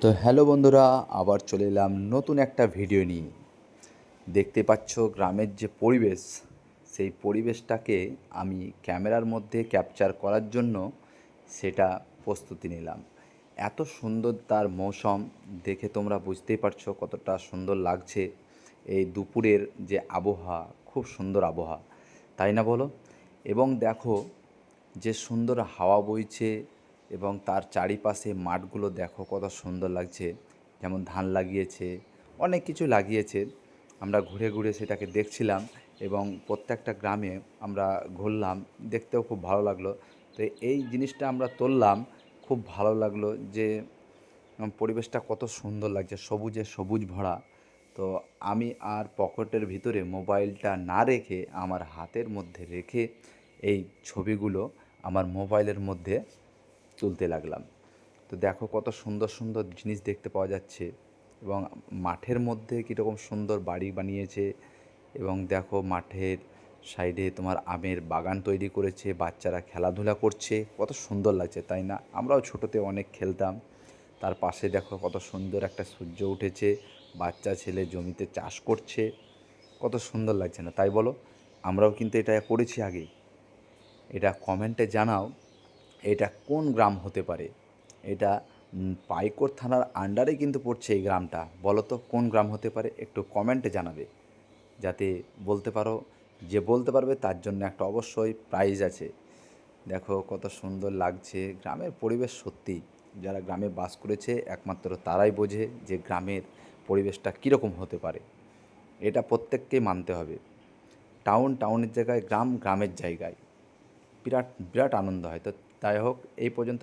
তো হ্যালো বন্ধুরা, আবার চলে এলাম নতুন একটা ভিডিও নিয়ে। দেখতে পাচ্ছ গ্রামের যে পরিবেশ, সেই পরিবেশটাকে আমি ক্যামেরার মধ্যে ক্যাপচার করার জন্য সেটা প্রস্তুতি নিলাম। এত সুন্দর তার মৌসুম দেখে তোমরা বুঝতেই পারছো কতটা সুন্দর লাগছে। এই দুপুরের যে আবহাওয়া, খুব সুন্দর আবহাওয়া, তাই না বলো? এবং দেখো যে সুন্দর হাওয়া বইছে এবং তার চারিপাশে মাঠগুলো দেখো কত সুন্দর লাগছে। যেমন ধান লাগিয়েছে, অনেক কিছু লাগিয়েছে। আমরা ঘুরে ঘুরে সেটাকে দেখছিলাম এবং প্রত্যেকটা গ্রামে আমরা ঘুরলাম, দেখতেও খুব ভালো লাগলো। তো এই জিনিসটা আমরা তুললাম, খুব ভালো লাগলো যে পরিবেশটা কত সুন্দর লাগছে, সবুজে সবুজ ভরা। তো আমি আর পকেটের ভিতরে মোবাইলটা না রেখে আমার হাতের মধ্যে রেখে এই ছবিগুলো আমার মোবাইলের মধ্যে তুলতে লাগলাম। তো দেখো কত সুন্দর সুন্দর জিনিস দেখতে পাওয়া যাচ্ছে এবং মাঠের মধ্যে কীরকম সুন্দর বাড়ি বানিয়েছে। এবং দেখো মাঠের সাইডে তোমার আমের বাগান তৈরি করেছে, বাচ্চারা খেলাধুলা করছে, কত সুন্দর লাগছে তাই না? আমরাও ছোটোতে অনেক খেলতাম। তার পাশে দেখো কত সুন্দর একটা সূর্য উঠেছে, বাচ্চা ছেলে জমিতে চাষ করছে, কত সুন্দর লাগছে না তাই বলো? আমরাও কিন্তু এটা করেছি আগে। এটা কমেন্টে জানাও, এটা কোন গ্রাম হতে পারে? এটা পাইকর থানার আন্ডারে কিন্তু পড়ছে এই গ্রামটা। বলো তো কোন গ্রাম হতে পারে? একটু কমেন্টে জানাবে, যাতে বলতে পারো। যে বলতে পারবে তার জন্য একটা অবশ্যই প্রাইজ আছে। দেখো কত সুন্দর লাগছে গ্রামের পরিবেশ। সত্যি যারা গ্রামে বাস করেছে একমাত্র তারাই বোঝে যে গ্রামের পরিবেশটা কীরকম হতে পারে। এটা প্রত্যেককেই মানতে হবে। টাউনের জায়গায় গ্রাম, গ্রামের জায়গায় বিরাট বিরাট আনন্দ হয়। তো তাই হোক, এই পর্যন্ত।